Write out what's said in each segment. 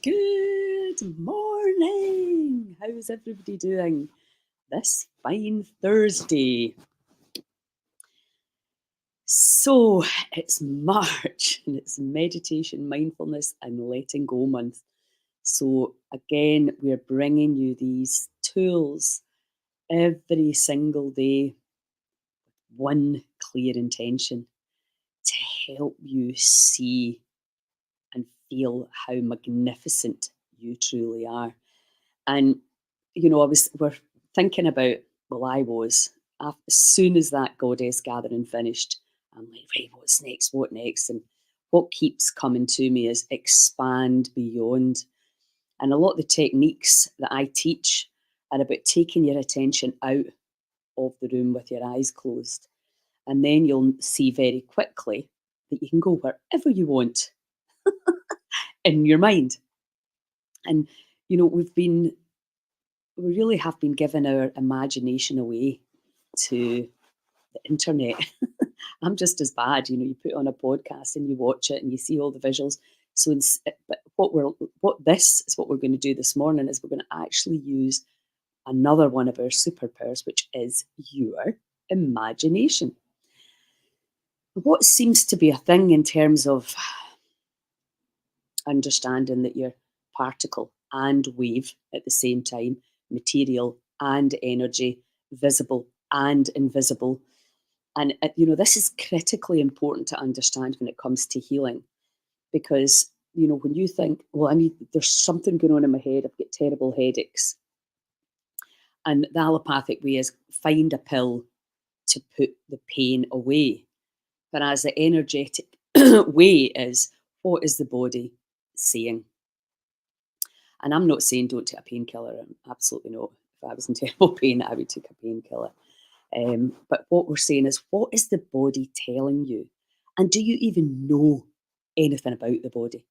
Good morning. How's everybody doing this fine Thursday? So it's March and it's meditation, mindfulness, and letting go month. So again, we're bringing you these tools every single day, one clear intention to help you see and feel how magnificent you truly are. And, we're thinking about, well, I was, as soon as that goddess gathering finished, I'm like, right, what's next? What next? And what keeps coming to me is expand beyond. And a lot of the techniques that I teach are about taking your attention out of the room with your eyes closed. And then you'll see very quickly that you can go wherever you want in your mind. And, we really have been giving our imagination away to the internet. I'm just as bad. You put on a podcast and you watch it and you see all the visuals. So, but what we're going to do this morning is we're going to actually use another one of our superpowers, which is your imagination. What seems to be a thing in terms of understanding that you're particle and wave at the same time, material and energy, visible and invisible. And, this is critically important to understand when it comes to healing because, when you think, well, there's something going on in my head, I've got terrible headaches. And the allopathic way is find a pill to put the pain away. Whereas the energetic way is what is the body saying? And I'm not saying don't take a painkiller. Absolutely not. If I was in terrible pain, I would take a painkiller. But what we're saying is, what is the body telling you? And do you even know anything about the body? I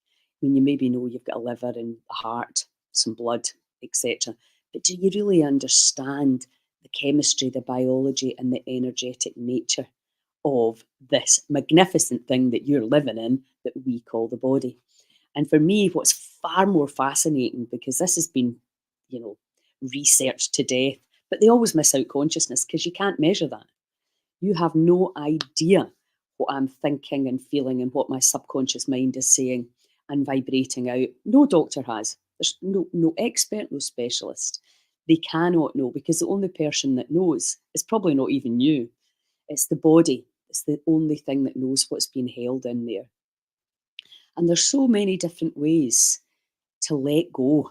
mean, you maybe know you've got a liver and a heart, some blood, etc. But do you really understand the chemistry, the biology, and the energetic nature of this magnificent thing that you're living in that we call the body? And for me, what's far more fascinating, because this has been, researched to death, but they always miss out consciousness because you can't measure that. You have no idea what I'm thinking and feeling and what my subconscious mind is saying and vibrating out. No doctor has. There's no expert, no specialist. They cannot know because the only person that knows is probably not even you. It's the body. It's the only thing that knows what's being held in there. And there's so many different ways to let go,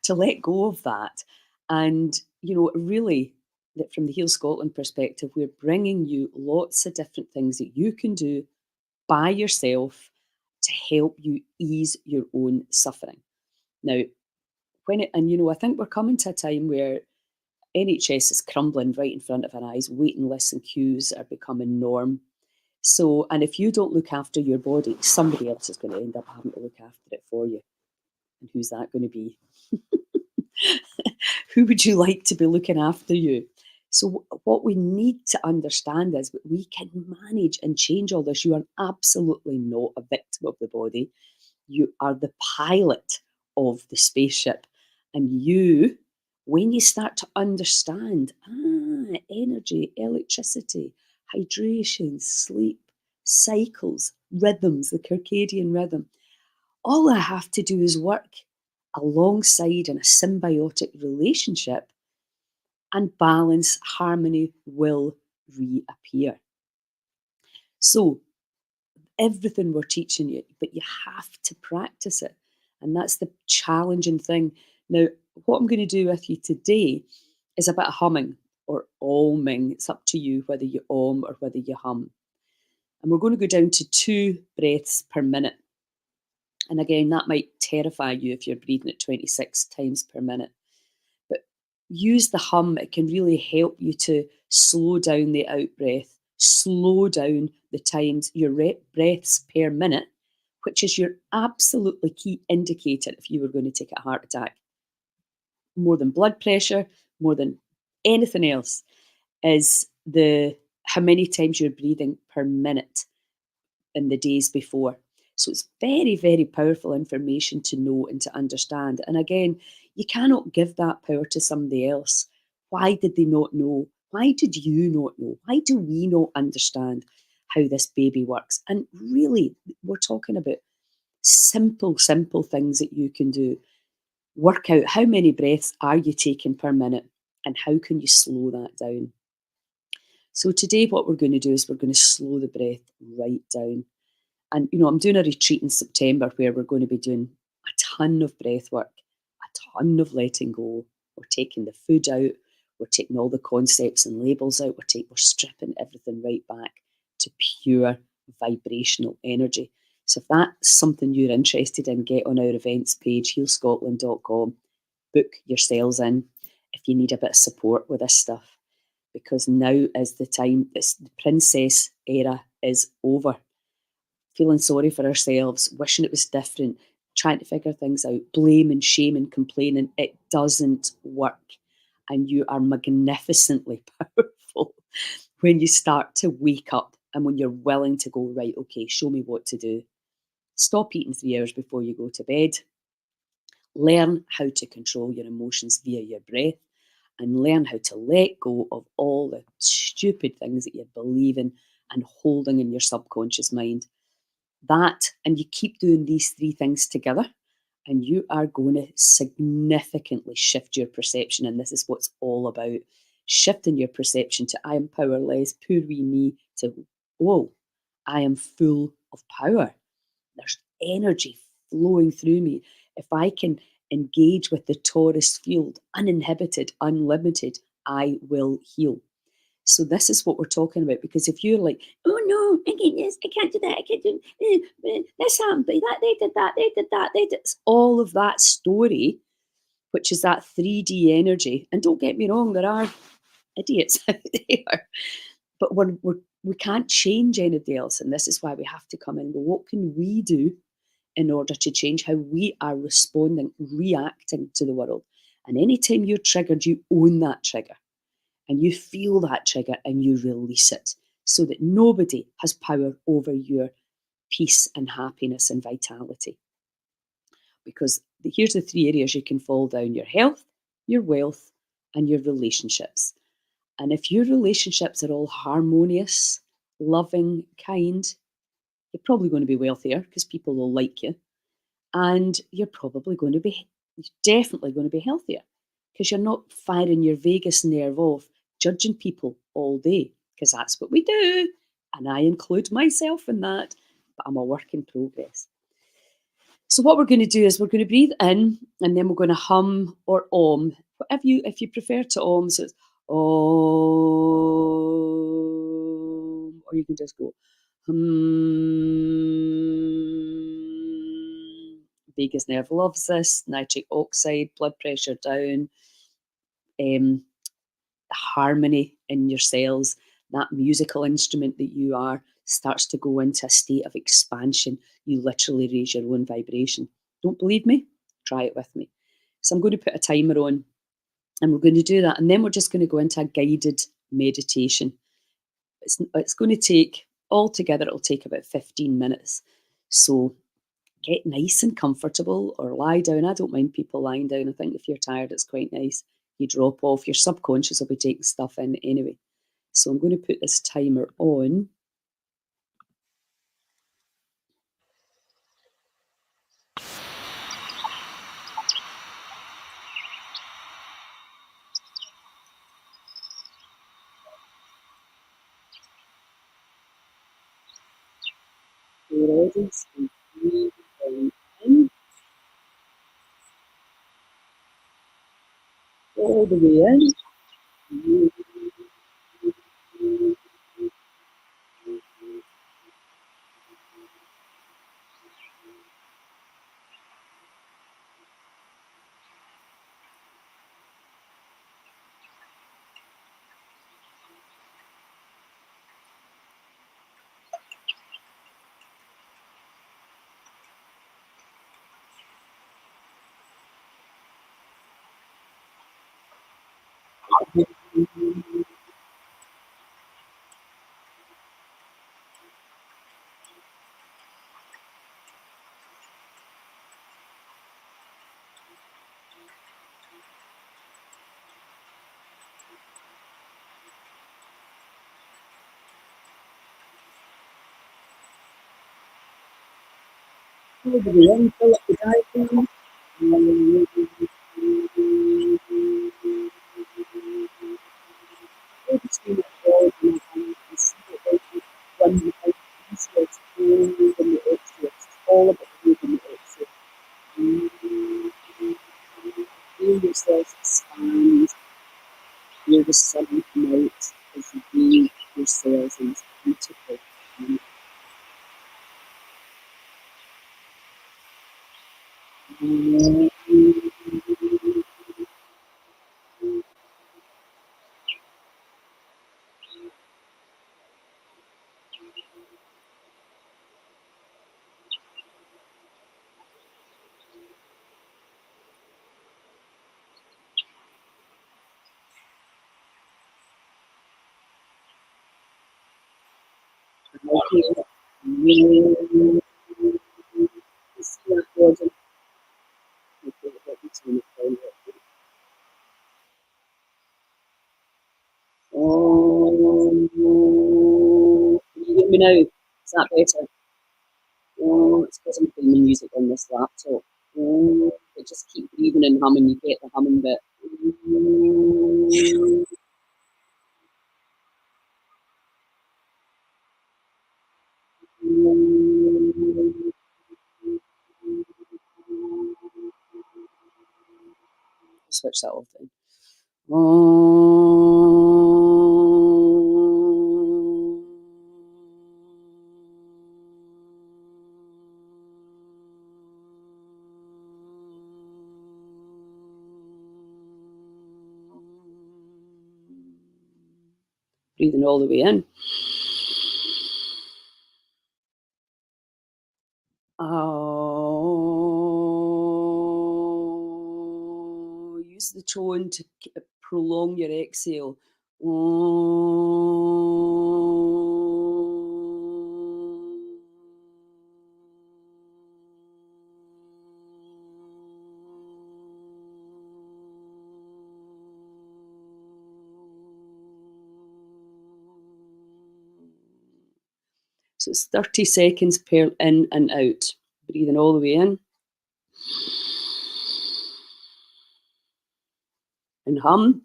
to let go of that. And, really, that from the Heal Scotland perspective, we're bringing you lots of different things that you can do by yourself to help you ease your own suffering. Now, I think we're coming to a time where NHS is crumbling right in front of our eyes, waiting lists and queues are becoming norm. So, and if you don't look after your body, somebody else is going to end up having to look after it for you. And who's that going to be? Who would you like to be looking after you? So what we need to understand is that we can manage and change all this. You are absolutely not a victim of the body. You are the pilot of the spaceship. And you, when you start to understand, energy, electricity, hydration, sleep, cycles, rhythms, the circadian rhythm, all I have to do is work alongside in a symbiotic relationship and balance, harmony will reappear. So everything we're teaching you, but you have to practice it. And that's the challenging thing. Now, what I'm going to do with you today is a bit of humming or oming. It's up to you whether you om or whether you hum. And we're going to go down to 2 breaths per minute. And again, that might terrify you if you're breathing at 26 times per minute. But use the hum. It can really help you to slow down the out breath, slow down the times, your breaths per minute, which is your absolutely key indicator if you were going to take a heart attack. More than blood pressure, more than anything else, is how many times you're breathing per minute in the days before. So it's very, very powerful information to know and to understand. And again, you cannot give that power to somebody else. Why did they not know? Why did you not know? Why do we not understand how this baby works? And really, we're talking about simple, simple things that you can do. Work out how many breaths are you taking per minute and how can you slow that down. So today what we're going to do is we're going to slow the breath right down. And I'm doing a retreat in September where we're going to be doing a ton of breath work, a ton of letting go. We're taking the food out, we're taking all the concepts and labels out, we're stripping everything right back to pure vibrational energy. So if that's something you're interested in, get on our events page, healscotland.com, book yourselves in if you need a bit of support with this stuff. Because now is the time, the princess era is over. Feeling sorry for ourselves, wishing it was different, trying to figure things out, blaming, shaming, complaining. It doesn't work. And you are magnificently powerful when you start to wake up and when you're willing to go, right, okay, show me what to do. Stop eating 3 hours before you go to bed. Learn how to control your emotions via your breath and learn how to let go of all the stupid things that you're believing and holding in your subconscious mind. That, and you keep doing these three things together, and you are going to significantly shift your perception. And this is what's all about shifting your perception to I am powerless, poor wee me, to whoa, I am full of power. There's energy flowing through me. If I can engage with the torus field, uninhibited, unlimited, I will heal. So this is what we're talking about. Because if you're like, oh no, I can't this, I can't do that, I can't do this happened, but that they did that, they did that, they did all of that story, which is that 3D energy. And don't get me wrong, there are idiots out there, but we can't change anybody else. And this is why we have to come in and go, what can we do in order to change how we are responding, reacting to the world? And anytime you're triggered, you own that trigger and you feel that trigger and you release it so that nobody has power over your peace and happiness and vitality. Because here's the three areas you can fall down: your health, your wealth, and your relationships. And if your relationships are all harmonious, loving, kind, you're probably going to be wealthier because people will like you. And you're definitely going to be healthier because you're not firing your vagus nerve off, judging people all day, because that's what we do. And I include myself in that, but I'm a work in progress. So what we're going to do is we're going to breathe in and then we're going to hum or om. If you prefer to om, so it's om, or you can just go vagus nerve loves this. Nitric oxide, blood pressure down, um, harmony in your cells. That musical instrument that you are starts to go into a state of expansion. You literally raise your own vibration. Don't believe me? Try it with me. So I'm going to put a timer on and we're going to do that. And then we're just going to go into a guided meditation. It's going to take, altogether, it'll take about 15 minutes. So get nice and comfortable or lie down. I don't mind people lying down. I think if you're tired, it's quite nice. You drop off, your subconscious will be taking stuff in anyway. So I'm going to put this timer on. You're ready? So breathe in, all the way in. All the way in, fill up the diaphragm. Go between the jaws and the see it run without easier to move in the exhale. It's all about moving the exhale. Feel yourself expand. Hear the sun come out as you breathe yourselves in this beautiful moment. See that body? Can you hear me now? Is that better? Oh, it's because I'm playing the music on this laptop. But just keep breathing and humming, you get the humming bit. Switch that off then. Breathing all the way in. Use the tone to prolong your exhale. So it's 30 seconds per in and out. Breathing all the way in. And hum.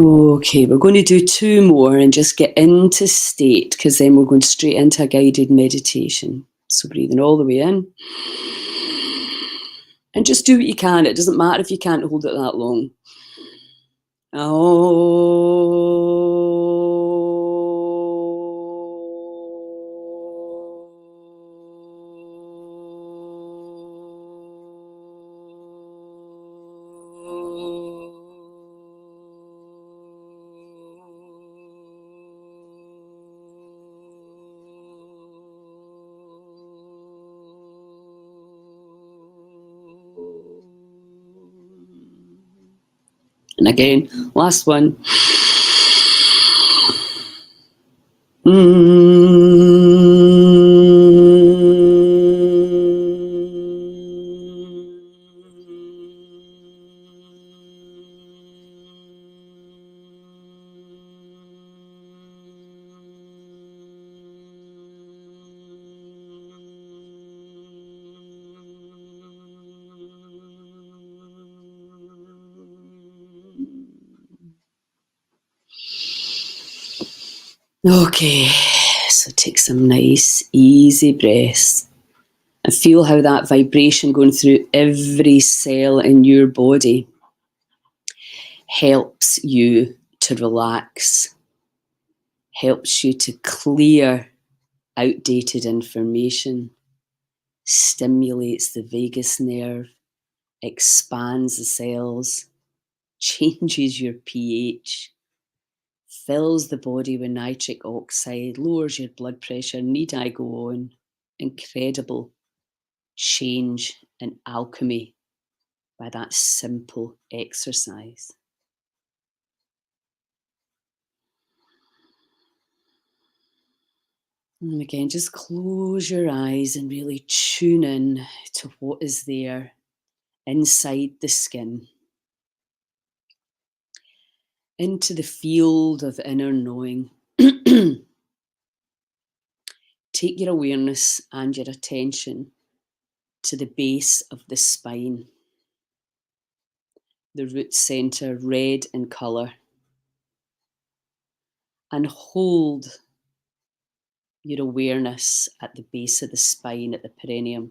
Okay, we're going to do 2 more and just get into state, because then we're going straight into a guided meditation. So breathing all the way in. And just do what you can. It doesn't matter if you can't hold it that long. And again, last one. Okay, so take some nice, easy breaths and feel how that vibration going through every cell in your body helps you to relax, helps you to clear outdated information, stimulates the vagus nerve, expands the cells, changes your pH, fills the body with nitric oxide, lowers your blood pressure. Need I go on? Incredible change and alchemy by that simple exercise. And again, just close your eyes and really tune in to what is there inside the skin, into the field of inner knowing. Take your awareness and your attention to the base of the spine, the root center, red in colour, and hold your awareness at the base of the spine, at the perineum,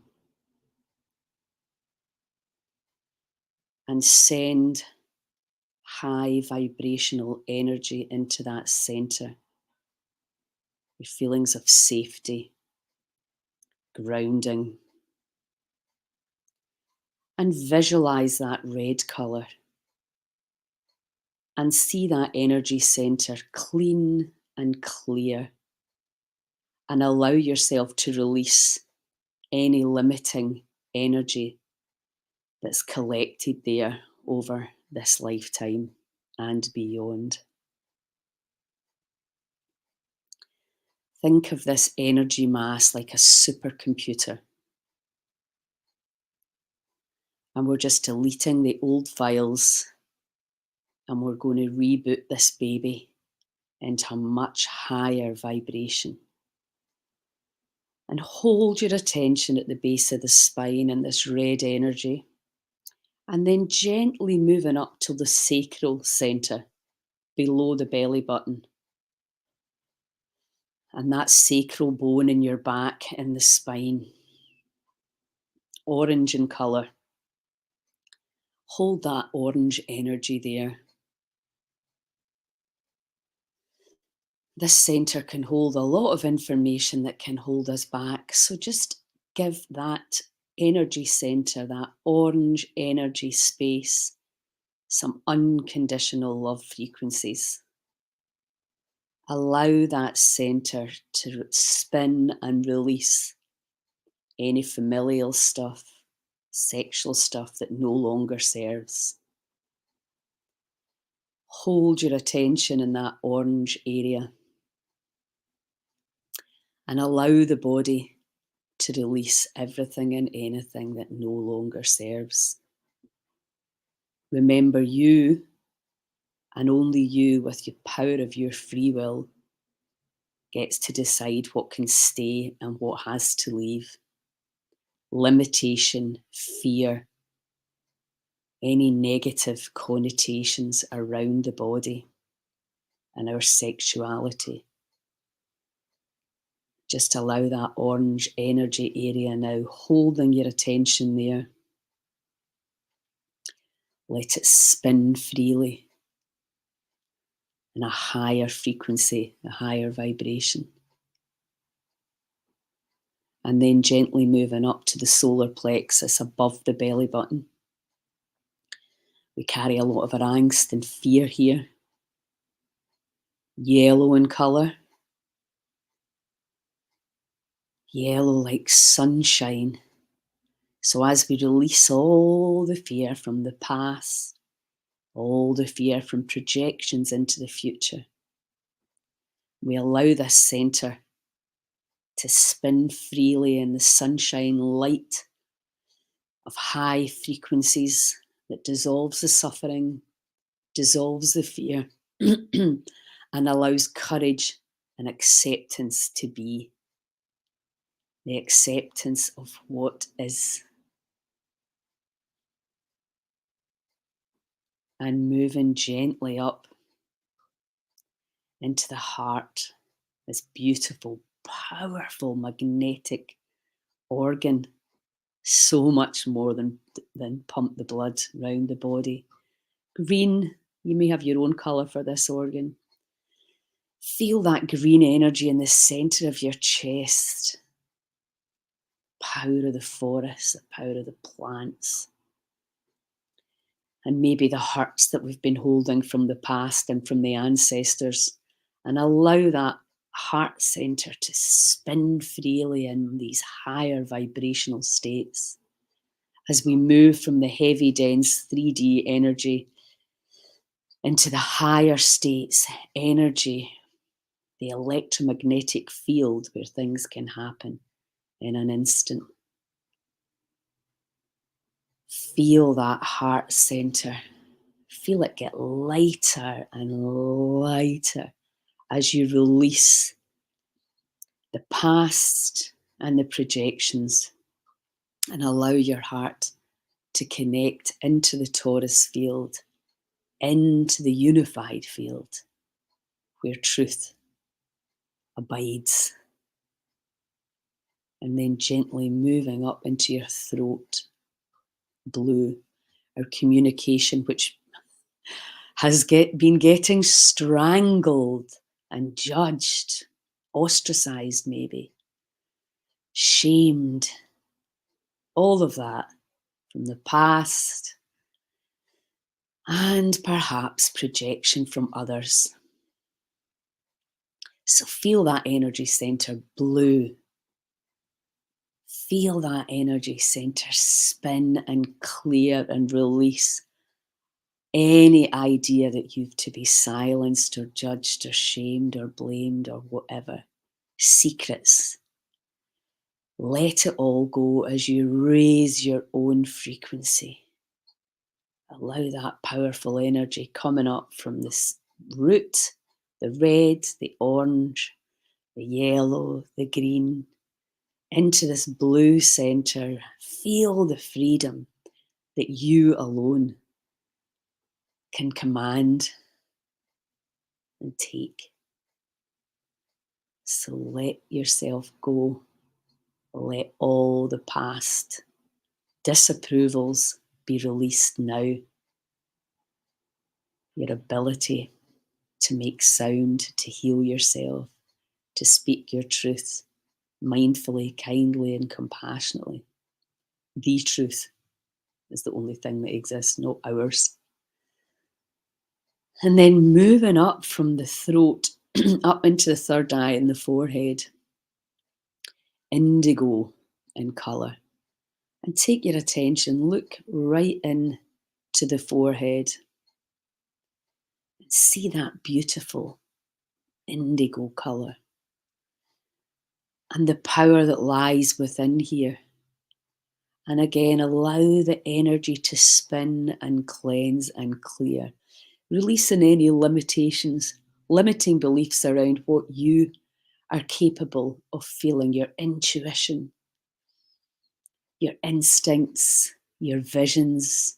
and send high vibrational energy into that center with feelings of safety, grounding, and visualize that red colour and see that energy center clean and clear, and allow yourself to release any limiting energy that's collected there over this lifetime and beyond. Think of this energy mass like a supercomputer, and we're just deleting the old files, and we're going to reboot this baby into a much higher vibration. And hold your attention at the base of the spine and this red energy, and then gently moving up to the sacral center below the belly button, and that sacral bone in your back in the spine, orange in colour. Hold that orange energy there. This centre can hold a lot of information that can hold us back, so just give that energy centre, that orange energy space, some unconditional love frequencies. Allow that centre to spin and release any familial stuff, sexual stuff that no longer serves. Hold your attention in that orange area and allow the body to release everything and anything that no longer serves. Remember, you and only you, with the power of your free will, gets to decide what can stay and what has to leave. Limitation, fear, any negative connotations around the body and our sexuality. Just allow that orange energy area now, holding your attention there. Let it spin freely in a higher frequency, a higher vibration. And then gently moving up to the solar plexus above the belly button. We carry a lot of our angst and fear here. Yellow in colour. Yellow like sunshine. So as we release all the fear from the past, all the fear from projections into the future, we allow this centre to spin freely in the sunshine light of high frequencies that dissolves the suffering, dissolves the fear, and allows courage and acceptance to be. The acceptance of what is. And moving gently up into the heart, this beautiful, powerful, magnetic organ, so much more than pump the blood round the body. Green, you may have your own colour for this organ. Feel that green energy in the centre of your chest. Power of the forest, the power of the plants. And maybe the hurts that we've been holding from the past and from the ancestors. And allow that heart centre to spin freely in these higher vibrational states as we move from the heavy, dense 3D energy into the higher states, energy, the electromagnetic field where things can happen in an instant. Feel that heart center. Feel it get lighter and lighter as you release the past and the projections and allow your heart to connect into the torus field, into the unified field where truth abides. And then gently moving up into your throat, blue, our communication, which has been getting strangled and judged, ostracized maybe, shamed, all of that from the past and perhaps projection from others. So feel that energy center blue. Feel that energy center spin and clear and release any idea that you've to be silenced or judged or shamed or blamed or whatever. Secrets. Let it all go as you raise your own frequency. Allow that powerful energy coming up from this root, the red, the orange, the yellow, the green, into this blue center. Feel the freedom that you alone can command and take. So let yourself go. Let all the past disapprovals be released now. Your ability to make sound, to heal yourself, to speak your truth mindfully, kindly, and compassionately. The truth is the only thing that exists, not ours. And then moving up from the throat, up into the third eye and the forehead, indigo in colour. And take your attention, look right in to the forehead. And see that beautiful indigo colour. And the power that lies within here. And again, allow the energy to spin and cleanse and clear. Releasing any limitations, limiting beliefs around what you are capable of feeling, your intuition, your instincts, your visions,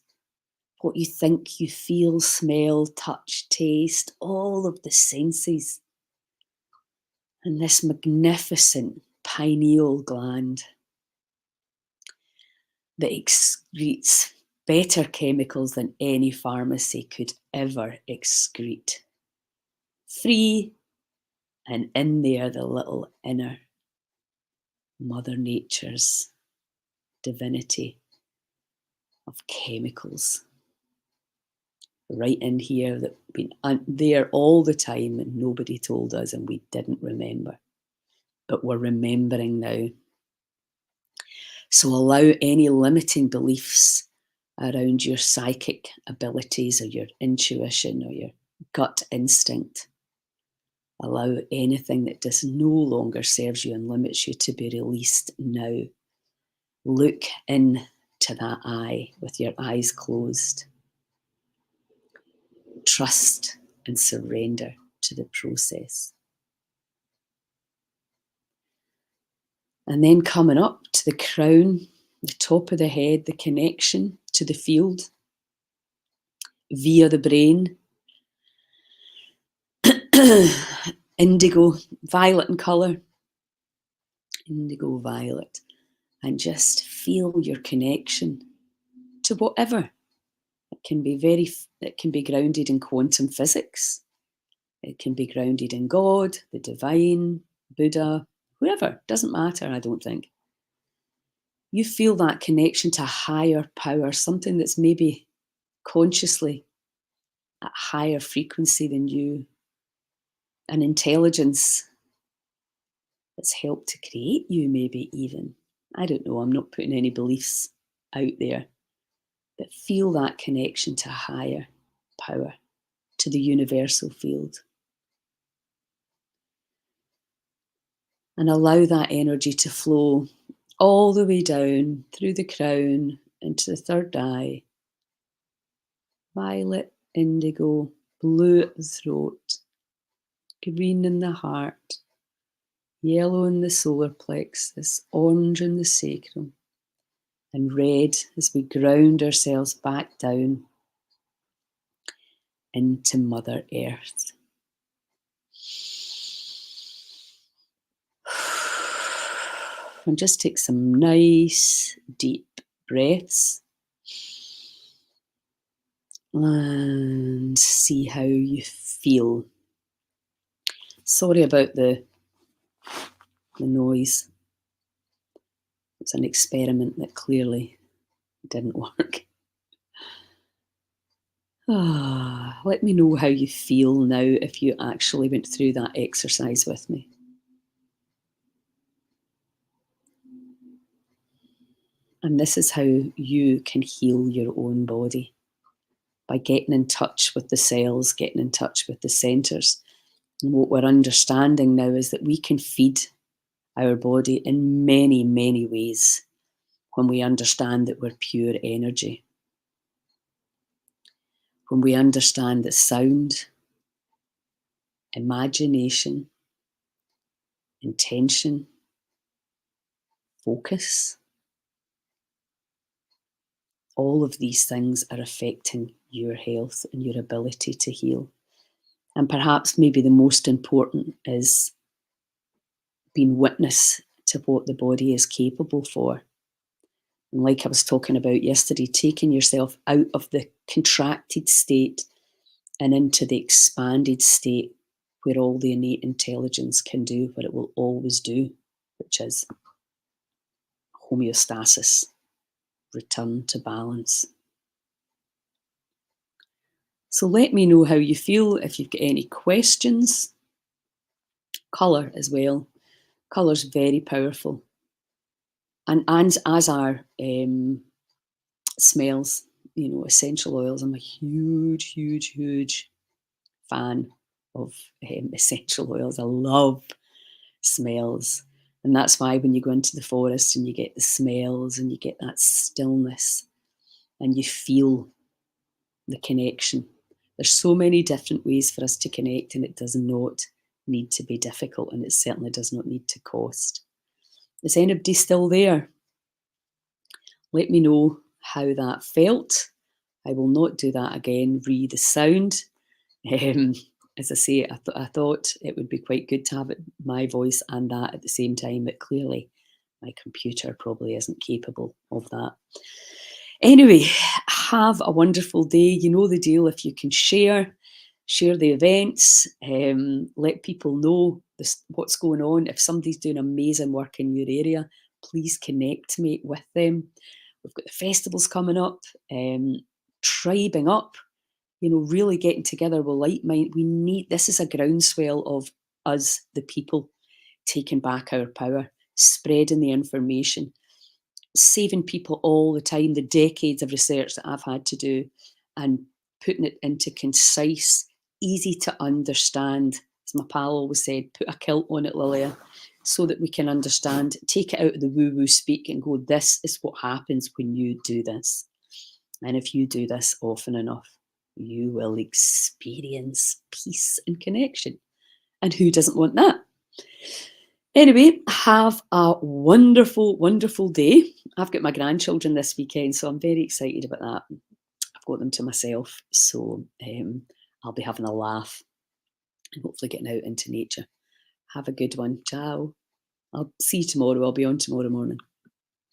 what you think you feel, smell, touch, taste, all of the senses. And this magnificent pineal gland that excretes better chemicals than any pharmacy could ever excrete. Free, and in there the little inner Mother Nature's divinity of chemicals. Right in here that been there all the time and nobody told us and we didn't remember. But we're remembering now. So allow any limiting beliefs around your psychic abilities or your intuition or your gut instinct. Allow anything that does no longer serves you and limits you to be released now. Look into that eye with your eyes closed. Trust and surrender to the process. And then coming up to the crown, the top of the head, the connection to the field via the brain. Indigo, violet in colour. Indigo, violet. And just feel your connection to whatever. It can be grounded in quantum physics. It can be grounded in God, the divine, Buddha, whoever. Doesn't matter, I don't think. You feel that connection to a higher power, something that's maybe consciously at higher frequency than you, an intelligence that's helped to create you, maybe even. I don't know, I'm not putting any beliefs out there that feel that connection to higher power, to the universal field. And allow that energy to flow all the way down through the crown into the third eye. Violet, indigo, blue at the throat, green in the heart, yellow in the solar plexus, orange in the sacrum, and red as we ground ourselves back down into Mother Earth. And just take some nice deep breaths and see how you feel. Sorry about the noise. It's an experiment that clearly didn't work. Let me know how you feel now if you actually went through that exercise with me. And this is how you can heal your own body, by getting in touch with the cells, getting in touch with the centres. And what we're understanding now is that we can feed our body in many, many ways when we understand that we're pure energy. When we understand that sound, imagination, intention, focus, all of these things are affecting your health and your ability to heal. And perhaps maybe the most important is being witness to what the body is capable for. And like I was talking about yesterday, taking yourself out of the contracted state and into the expanded state where all the innate intelligence can do what it will always do, which is homeostasis, return to balance. So let me know how you feel, if you've got any questions. Colour as well. Colour's very powerful. And as are smells, essential oils. I'm a huge, huge, huge fan of essential oils. I love smells. And that's why when you go into the forest and you get the smells and you get that stillness and you feel the connection. There's so many different ways for us to connect, and it does not need to be difficult, and it certainly does not need to cost. Is anybody still there? Let me know how that felt. I will not do that again, the sound. As I say, I thought it would be quite good to have my voice and that at the same time, but clearly my computer probably isn't capable of that. Anyway, have a wonderful day. You know the deal. If you can share the events, let people know what's going on. If somebody's doing amazing work in your area, please connect me with them. We've got the festivals coming up, tribing up, really getting together with like mind. This is a groundswell of us, the people, taking back our power, spreading the information, saving people all the time, the decades of research that I've had to do, and putting it into concise, easy to understand, as my pal always said, put a kilt on it, Lilia, so that we can understand, take it out of the woo-woo speak and go, this is what happens when you do this. And if you do this often enough, you will experience peace and connection. And who doesn't want that? Anyway, have a wonderful, wonderful day. I've got my grandchildren this weekend, so I'm very excited about that. I've got them to myself, so I'll be having a laugh and hopefully getting out into nature. Have a good one. Ciao. I'll see you tomorrow. I'll be on tomorrow morning.